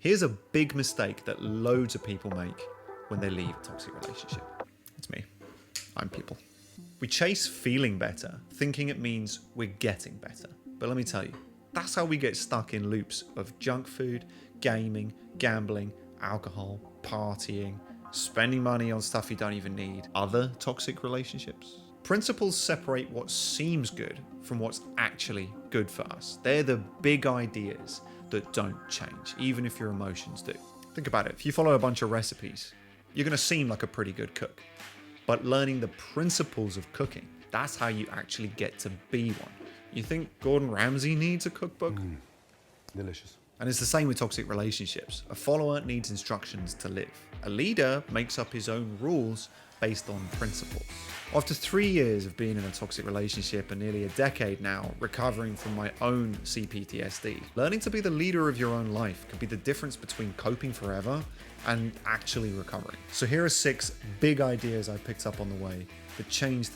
Here's a big mistake that loads of people make when they leave a toxic relationship. It's me. I'm people. We chase feeling better, thinking it means we're getting better. But let me tell you, that's how we get stuck in loops of junk food, gaming, gambling, alcohol, partying, spending money on stuff you don't even need, other toxic relationships. Principles separate what seems good from what's actually good for us. They're the big ideas that don't change, even if your emotions do. Think about it. If you follow a bunch of recipes, you're going to seem like a pretty good cook. But learning the principles of cooking, that's how you actually get to be one. You think Gordon Ramsay needs a cookbook? Delicious. And it's the same with toxic relationships. A follower needs instructions to live. A leader makes up his own rules based on principles. After 3 years of being in a toxic relationship and nearly a decade now recovering from my own CPTSD, learning to be the leader of your own life could be the difference between coping forever and actually recovering. So here are 6 big ideas I picked up on the way that changed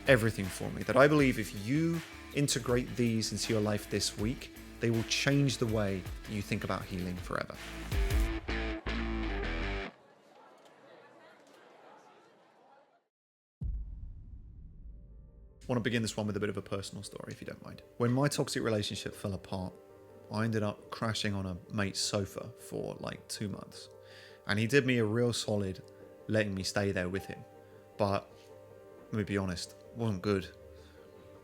everything for me, that I believe if you integrate these into your life this week, they will change the way you think about healing forever. I want to begin this one with a bit of a personal story, if you don't mind. When my toxic relationship fell apart, I ended up crashing on a mate's sofa for like 2 months. And he did me a real solid letting me stay there with him. But let me be honest, it wasn't good.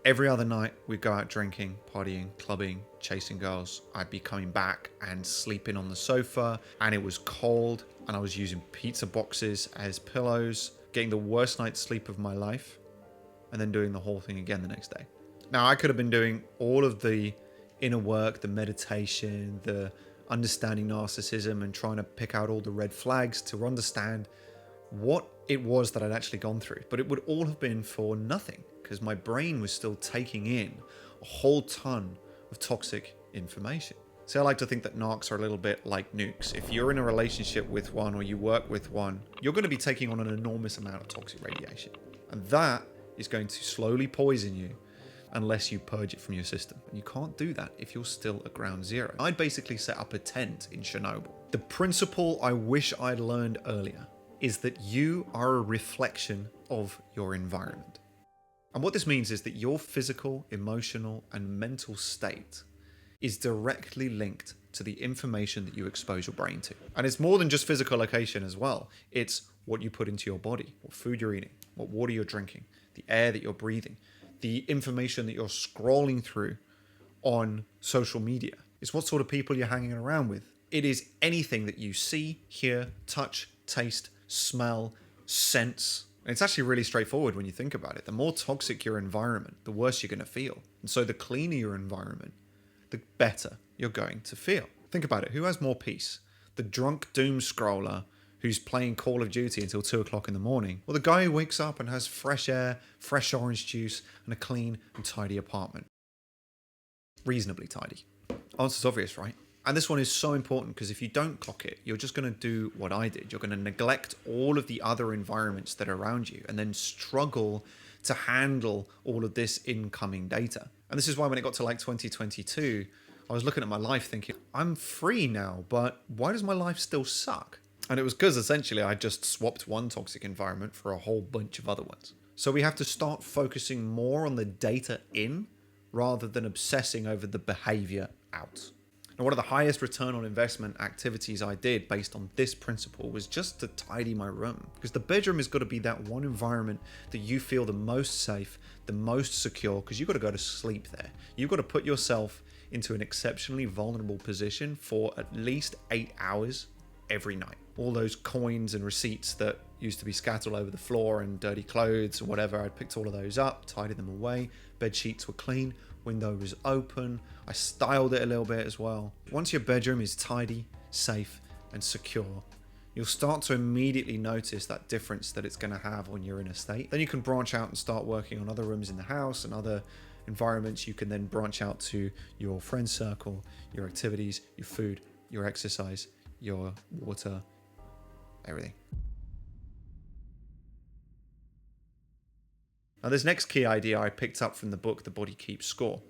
Every other night we'd go out drinking, partying, clubbing, chasing girls. I'd be coming back and sleeping on the sofa, and it was cold, and I was using pizza boxes as pillows, getting the worst night's sleep of my life, and then doing the whole thing again the next day. Now, I could have been doing all of the inner work, the meditation, the understanding narcissism, and trying to pick out all the red flags to understand what it was that I'd actually gone through. But it would all have been for nothing, because my brain was still taking in a whole ton of toxic information. See, I like to think that narcs are a little bit like nukes. If you're in a relationship with one or you work with one, you're going to be taking on an enormous amount of toxic radiation. And that is going to slowly poison you unless you purge it from your system. And you can't do that if you're still at ground zero. I'd basically set up a tent in Chernobyl. The principle I wish I'd learned earlier is that you are a reflection of your environment. And what this means is that your physical, emotional, and mental state is directly linked to the information that you expose your brain to. And it's more than just physical location as well. It's what you put into your body, what food you're eating, what water you're drinking, the air that you're breathing, the information that you're scrolling through on social media. It's what sort of people you're hanging around with. It is anything that you see, hear, touch, taste, smell, sense. And it's actually really straightforward when you think about it. The more toxic your environment, the worse you're going to feel. And so the cleaner your environment, the better you're going to feel. Think about it. Who has more peace? The drunk doom scroller who's playing Call of Duty until 2 o'clock in the morning, or the guy who wakes up and has fresh air, fresh orange juice, and a clean and tidy apartment? Reasonably tidy. Answer's obvious, right? And this one is so important because if you don't clock it, you're just going to do what I did. You're going to neglect all of the other environments that are around you and then struggle to handle all of this incoming data. And this is why when it got to like 2022, I was looking at my life thinking, I'm free now, but why does my life still suck? And it was because essentially I just swapped one toxic environment for a whole bunch of other ones. So we have to start focusing more on the data in rather than obsessing over the behavior out. And one of the highest return on investment activities I did based on this principle was just to tidy my room. Because the bedroom has got to be that one environment that you feel the most safe, the most secure, because you've got to go to sleep there. You've got to put yourself into an exceptionally vulnerable position for at least 8 hours every night. All those coins and receipts that used to be scattered all over the floor and dirty clothes or whatever, I picked all of those up, tidied them away. Bed sheets were clean, window was open. I styled it a little bit as well. Once your bedroom is tidy, safe, and secure, you'll start to immediately notice that difference that it's going to have when you're in a state. Then you can branch out and start working on other rooms in the house and other environments. You can then branch out to your friend circle, your activities, your food, your exercise, your water, everything. Now, this next key idea I picked up from the book The Body Keeps Score.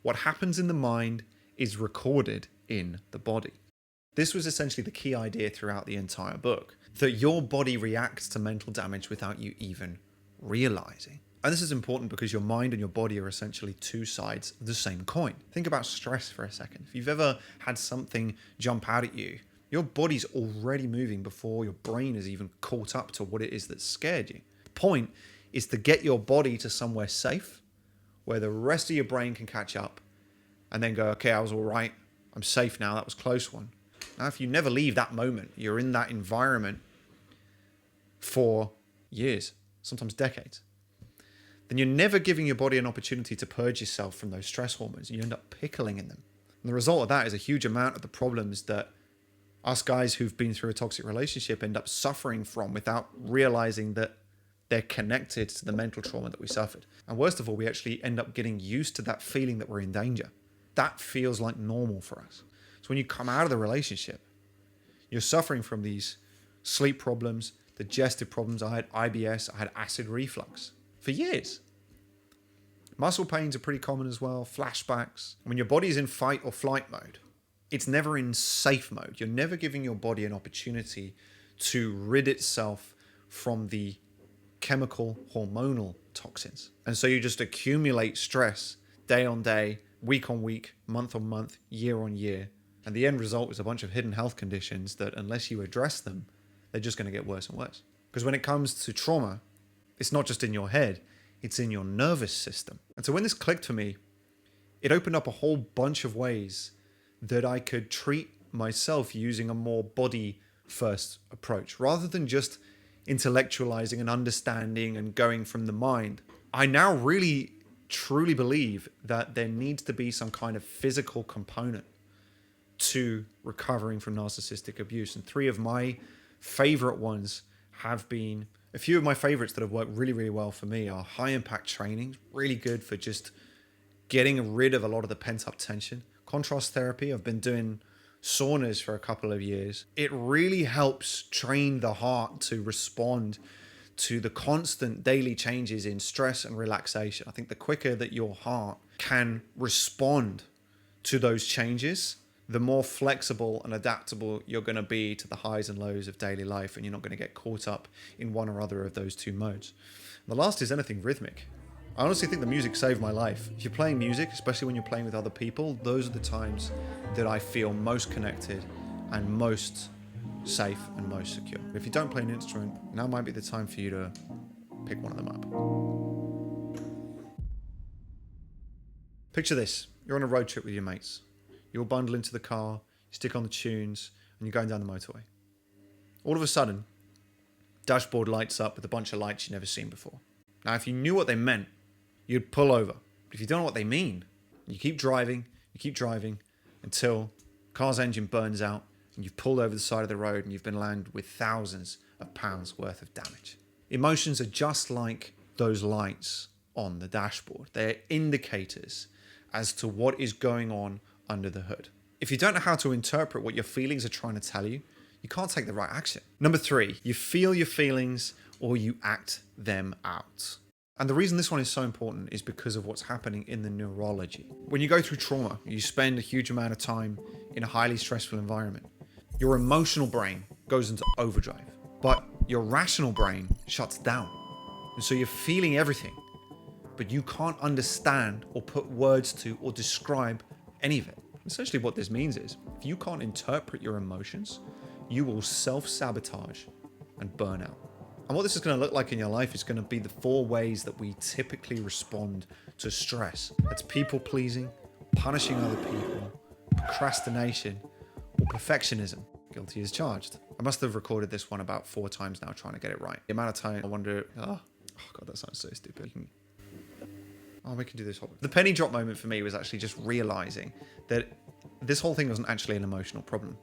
What happens in the mind is recorded in the body. This was essentially the key idea throughout the entire book, that your body reacts to mental damage without you even realizing. And this is important because your mind and your body are essentially two sides of the same coin. Think about stress for a second. If you've ever had something jump out at you, your body's already moving before your brain is even caught up to what it is that scared you. The point is to get your body to somewhere safe where the rest of your brain can catch up and then go, okay, I was all right. I'm safe now. That was a close one. Now, if you never leave that moment, you're in that environment for years, sometimes decades, then you're never giving your body an opportunity to purge yourself from those stress hormones. You end up pickling in them. And the result of that is a huge amount of the problems that us guys who've been through a toxic relationship end up suffering from without realizing that they're connected to the mental trauma that we suffered. And worst of all, we actually end up getting used to that feeling that we're in danger. That feels like normal for us. So when you come out of the relationship, you're suffering from these sleep problems, digestive problems. I had IBS, I had acid reflux for years. Muscle pains are pretty common as well, flashbacks. When your body's in fight or flight mode, it's never in safe mode. You're never giving your body an opportunity to rid itself from the chemical, hormonal toxins. And so you just accumulate stress day on day, week on week, month on month, year on year. And the end result is a bunch of hidden health conditions that unless you address them, they're just going to get worse and worse. Because when it comes to trauma, it's not just in your head, it's in your nervous system. And so when this clicked for me, it opened up a whole bunch of ways that I could treat myself using a more body first approach rather than just intellectualizing and understanding and going from the mind. I now really truly believe that there needs to be some kind of physical component to recovering from narcissistic abuse. And three of my favorite ones have been, a few of my favorites that have worked really, really well for me are high impact training, really good for just getting rid of a lot of the pent up tension. Contrast therapy, I've been doing saunas for a couple of years. It really helps train the heart to respond to the constant daily changes in stress and relaxation. I think the quicker that your heart can respond to those changes, the more flexible and adaptable you're going to be to the highs and lows of daily life, and you're not going to get caught up in one or other of those two modes. And the last is anything rhythmic. I honestly think the music saved my life. If you're playing music, especially when you're playing with other people, those are the times that I feel most connected and most safe and most secure. If you don't play an instrument, now might be the time for you to pick one of them up. Picture this. You're on a road trip with your mates. You'll bundle into the car, you stick on the tunes, and you're going down the motorway. All of a sudden, dashboard lights up with a bunch of lights you've never seen before. Now, if you knew what they meant, you'd pull over. But if you don't know what they mean, you keep driving until the car's engine burns out and you've pulled over the side of the road and you've been landed with thousands of pounds worth of damage. Emotions are just like those lights on the dashboard. They're indicators as to what is going on under the hood. If you don't know how to interpret what your feelings are trying to tell you, you can't take the right action. Number 3, you feel your feelings or you act them out. And the reason this one is so important is because of what's happening in the neurology. When you go through trauma, you spend a huge amount of time in a highly stressful environment. Your emotional brain goes into overdrive, but your rational brain shuts down. And so you're feeling everything, but you can't understand or put words to or describe any of it. Essentially what this means is, if you can't interpret your emotions, you will self-sabotage and burn out. And what this is going to look like in your life is going to be the 4 ways that we typically respond to stress. That's people pleasing, punishing other people, procrastination, or perfectionism. Guilty as charged. I must have recorded this one about 4 times now trying to get it right. The amount of time I wonder, oh God, that sounds so stupid. Oh, we can do this whole... The penny drop moment for me was actually just realizing that this whole thing wasn't actually an emotional problem.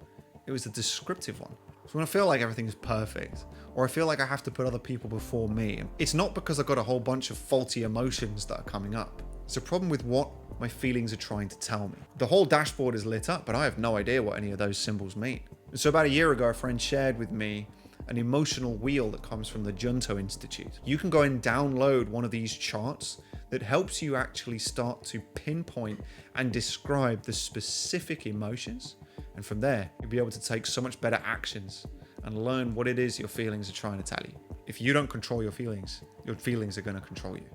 It was a descriptive one. So when I feel like everything's perfect, or I feel like I have to put other people before me, it's not because I've got a whole bunch of faulty emotions that are coming up. It's a problem with what my feelings are trying to tell me. The whole dashboard is lit up, but I have no idea what any of those symbols mean. So about a year ago, a friend shared with me an emotional wheel that comes from the Junto Institute. You can go and download one of these charts that helps you actually start to pinpoint and describe the specific emotions And from there, you'll be able to take so much better actions and learn what it is your feelings are trying to tell you. If you don't control your feelings are going to control you.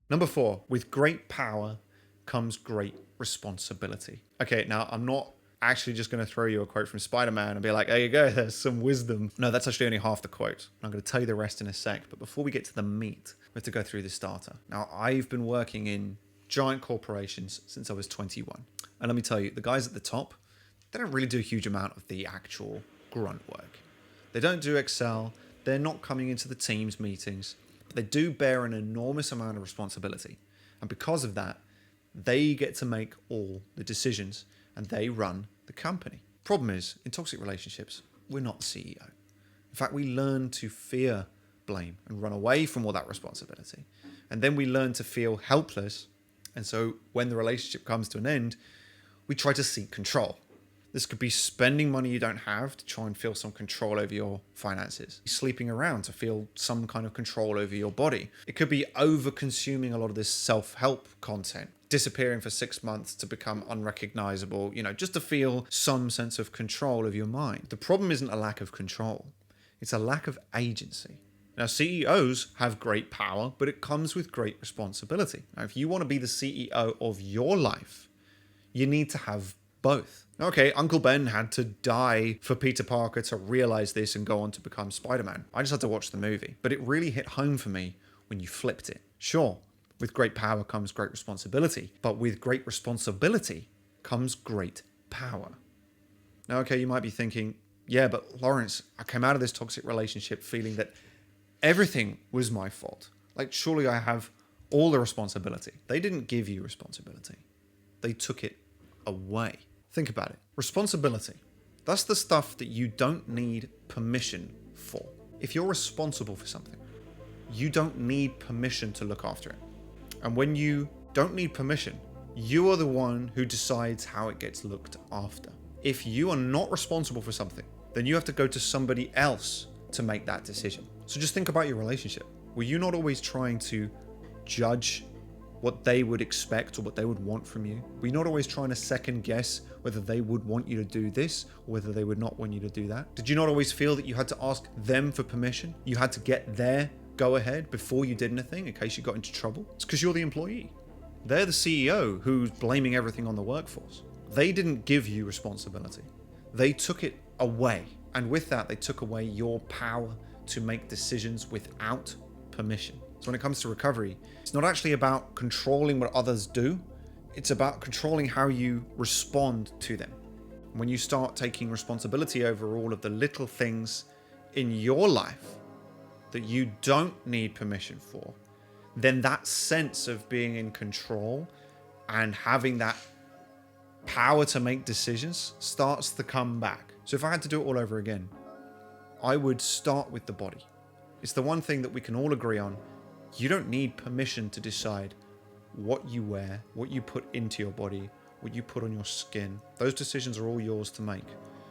Number 4, with great power comes great responsibility. Okay, now I'm not actually just going to throw you a quote from Spider-Man and be like, there you go, there's some wisdom. No, that's actually only half the quote. I'm going to tell you the rest in a sec. But before we get to the meat, we have to go through the starter. Now, I've been working in giant corporations since I was 21. And let me tell you, the guys at the top, they don't really do a huge amount of the actual grunt work. They don't do Excel. They're not coming into the Teams meetings. But they do bear an enormous amount of responsibility. And because of that, they get to make all the decisions and they run the company. Problem is, in toxic relationships, we're not the CEO. In fact, we learn to fear blame and run away from all that responsibility. And then we learn to feel helpless. And so when the relationship comes to an end, we try to seek control. This could be spending money you don't have to try and feel some control over your finances. Sleeping around to feel some kind of control over your body. It could be over-consuming a lot of this self-help content. Disappearing for 6 months to become unrecognizable, just to feel some sense of control of your mind. The problem isn't a lack of control. It's a lack of agency. Now, CEOs have great power, but it comes with great responsibility. Now, if you want to be the CEO of your life, you need to have both. Okay, Uncle Ben had to die for Peter Parker to realize this and go on to become Spider-Man. I just had to watch the movie. But it really hit home for me when you flipped it. Sure, with great power comes great responsibility, but with great responsibility comes great power. Now, okay, you might be thinking, yeah, but Lawrence, I came out of this toxic relationship feeling that everything was my fault. Like, surely I have all the responsibility. They didn't give you responsibility. They took it away. Think about it. Responsibility. That's the stuff that you don't need permission for. If you're responsible for something, you don't need permission to look after it. And when you don't need permission, you are the one who decides how it gets looked after. If you are not responsible for something, then you have to go to somebody else to make that decision. So just think about your relationship. Were you not always trying to judge what they would expect or what they would want from you? Were you not always trying to second guess whether they would want you to do this or whether they would not want you to do that? Did you not always feel that you had to ask them for permission? You had to get their go ahead before you did anything in case you got into trouble? It's because you're the employee. They're the CEO who's blaming everything on the workforce. They didn't give you responsibility. They took it away. And with that, they took away your power to make decisions without permission. So when it comes to recovery, it's not actually about controlling what others do. It's about controlling how you respond to them. When you start taking responsibility over all of the little things in your life that you don't need permission for, then that sense of being in control and having that power to make decisions starts to come back. So if I had to do it all over again, I would start with the body. It's the one thing that we can all agree on. You don't need permission to decide what you wear, what you put into your body, what you put on your skin. Those decisions are all yours to make.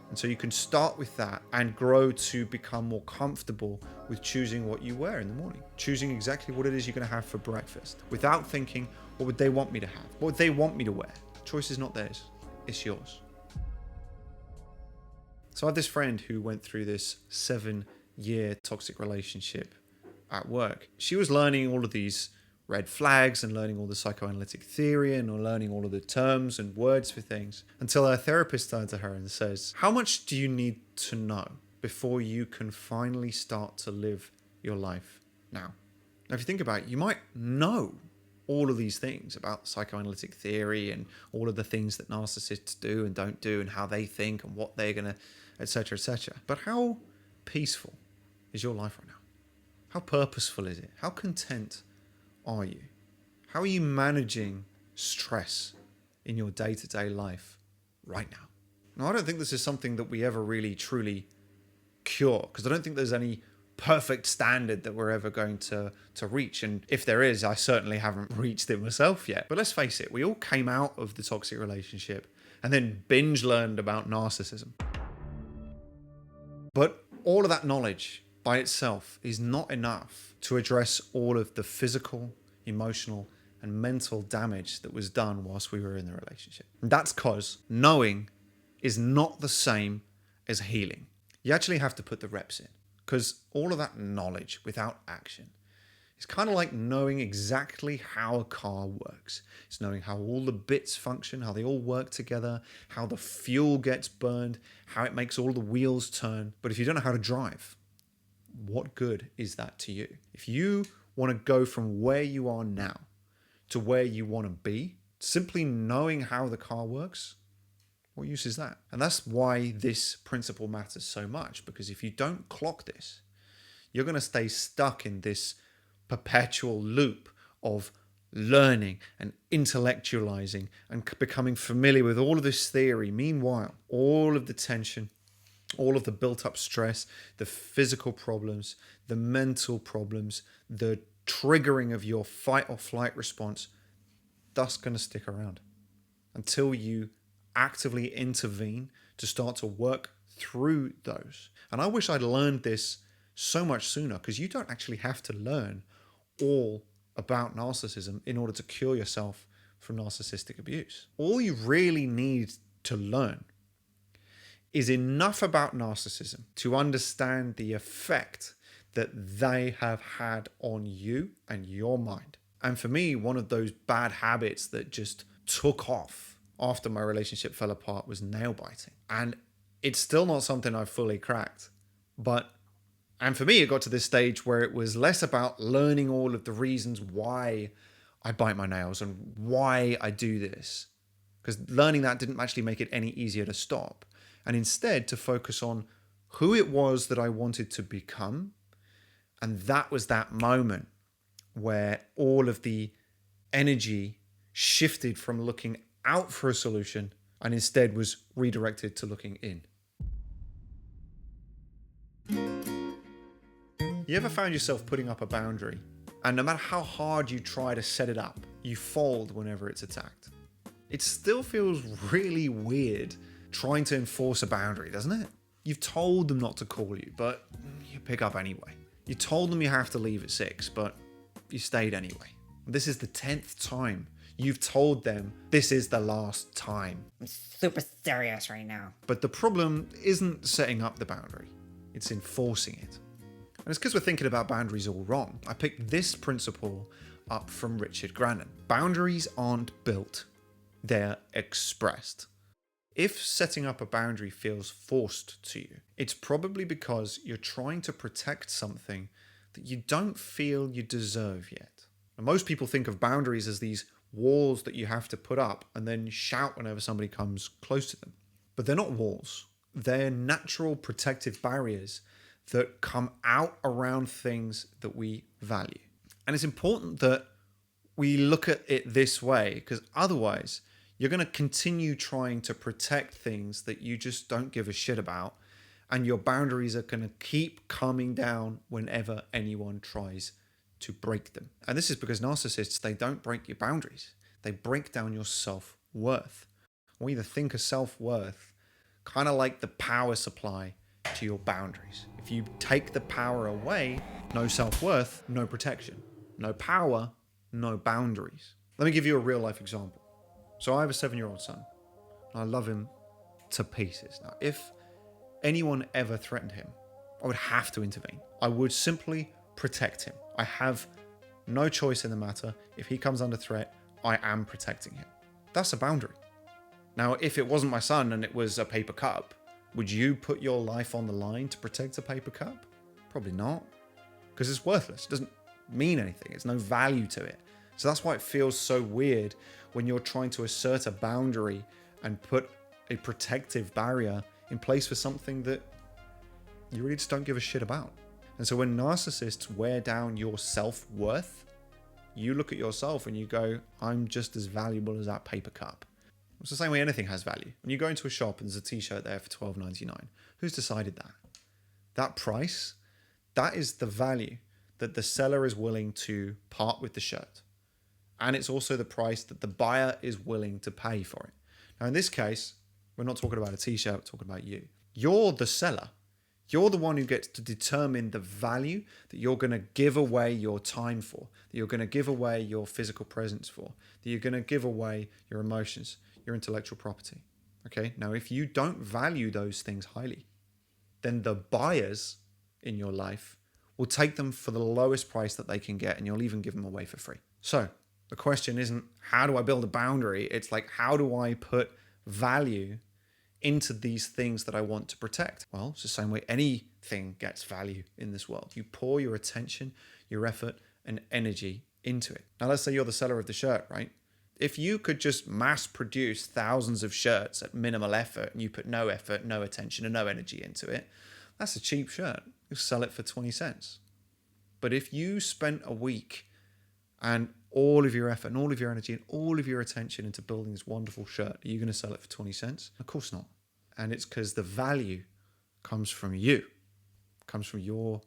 And so you can start with that and grow to become more comfortable with choosing what you wear in the morning, choosing exactly what it is you're going to have for breakfast without thinking, what would they want me to have? What would they want me to wear? The choice is not theirs, it's yours. So I had this friend who went through this 7-year toxic relationship at work. She was learning all of these red flags and learning all the psychoanalytic theory and learning all of the terms and words for things until her therapist turned to her and says, how much do you need to know before you can finally start to live your life now? Now, if you think about it, you might know all of these things about psychoanalytic theory and all of the things that narcissists do and don't do and how they think and what they're going to, etc., etc. But how peaceful is your life right now? How purposeful is it? How content are you? How are you managing stress in your day-to-day life right now? Now, I don't think this is something that we ever really truly cure, because I don't think there's any perfect standard that we're ever going to reach. And if there is, I certainly haven't reached it myself yet. But let's face it, we all came out of the toxic relationship and then binge learned about narcissism. But all of that knowledge by itself is not enough to address all of the physical, emotional, and mental damage that was done whilst we were in the relationship. And that's because knowing is not the same as healing. You actually have to put the reps in, because all of that knowledge without action is kind of like knowing exactly how a car works. It's knowing how all the bits function, how they all work together, how the fuel gets burned, how it makes all the wheels turn. But if you don't know how to drive, what good is that to you? If you want to go from where you are now to where you want to be, simply knowing how the car works, what use is that? And that's why this principle matters so much, because if you don't clock this, you're going to stay stuck in this perpetual loop of learning and intellectualizing and becoming familiar with all of this theory. Meanwhile, all of the tension, all of the built-up stress, the physical problems, the mental problems, the triggering of your fight or flight response, that's going to stick around until you actively intervene to start to work through those. And I wish I'd learned this so much sooner, because you don't actually have to learn all about narcissism in order to cure yourself from narcissistic abuse. All you really need to learn is enough about narcissism to understand the effect that they have had on you and your mind. And for me, one of those bad habits that just took off after my relationship fell apart was nail biting. And it's still not something I've fully cracked. And for me, it got to this stage where it was less about learning all of the reasons why I bite my nails and why I do this, because learning that didn't actually make it any easier to stop. And instead to focus on who it was that I wanted to become. And that was that moment where all of the energy shifted from looking out for a solution and instead was redirected to looking in. You ever found yourself putting up a boundary, and no matter how hard you try to set it up, you fold whenever it's attacked? It still feels really weird trying to enforce a boundary, doesn't it? You've told them not to call you, but you pick up anyway. You told them you have to leave at 6, but you stayed anyway. This is the 10th time you've told them this is the last time. I'm super serious right now. But the problem isn't setting up the boundary, it's enforcing it. And it's because we're thinking about boundaries all wrong. I picked this principle up from Richard Grannon. Boundaries aren't built, they're expressed. If setting up a boundary feels forced to you, it's probably because you're trying to protect something that you don't feel you deserve yet. And most people think of boundaries as these walls that you have to put up and then shout whenever somebody comes close to them. But they're not walls. They're natural protective barriers that come out around things that we value. And it's important that we look at it this way, because otherwise you're going to continue trying to protect things that you just don't give a shit about, and your boundaries are going to keep coming down whenever anyone tries to break them. And this is because narcissists, they don't break your boundaries. They break down your self-worth. We either think of self-worth kind of like the power supply to your boundaries. If you take the power away, no self-worth, no protection. No power, no boundaries. Let me give you a real life example. So I have a 7-year-old son. And I love him to pieces. Now, if anyone ever threatened him, I would have to intervene. I would simply protect him. I have no choice in the matter. If he comes under threat, I am protecting him. That's a boundary. Now, if it wasn't my son and it was a paper cup, would you put your life on the line to protect a paper cup? Probably not, because it's worthless. It doesn't mean anything. It's no value to it. So that's why it feels so weird when you're trying to assert a boundary and put a protective barrier in place for something that you really just don't give a shit about. And so when narcissists wear down your self-worth, you look at yourself and you go, I'm just as valuable as that paper cup. It's the same way anything has value. When you go into a shop and there's a t-shirt there for $12.99, who's decided that? That price, that is the value that the seller is willing to part with the shirt. And it's also the price that the buyer is willing to pay for it. Now, in this case, we're not talking about a t-shirt, we're talking about you. You're the seller. You're the one who gets to determine the value that you're going to give away your time for, that you're going to give away your physical presence for, that you're going to give away your emotions, your intellectual property. Okay? Now, if you don't value those things highly, then the buyers in your life will take them for the lowest price that they can get, and you'll even give them away for free. So the question isn't, how do I build a boundary? It's like, how do I put value into these things that I want to protect? Well, it's the same way anything gets value in this world. You pour your attention, your effort, and energy into it. Now, let's say you're the seller of the shirt, right? If you could just mass produce thousands of shirts at minimal effort, and you put no effort, no attention, and no energy into it, that's a cheap shirt. You sell it for 20 cents. But if you spent a week and all of your effort and all of your energy and all of your attention into building this wonderful shirt, are you going to sell it for 20 cents? Of course not. And it's because the value comes from you, comes from your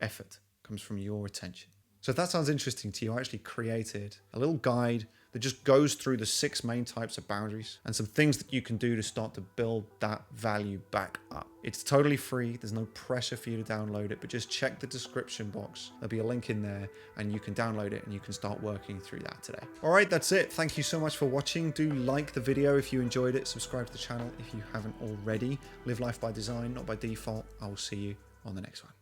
effort, comes from your attention. So if that sounds interesting to you, I actually created a little guide that just goes through the 6 main types of boundaries and some things that you can do to start to build that value back up. It's totally free. There's no pressure for you to download it, but just check the description box. There'll be a link in there and you can download it and you can start working through that today. All right, that's it. Thank you so much for watching. Do like the video if you enjoyed it. Subscribe to the channel if you haven't already. Live life by design, not by default. I will see you on the next one.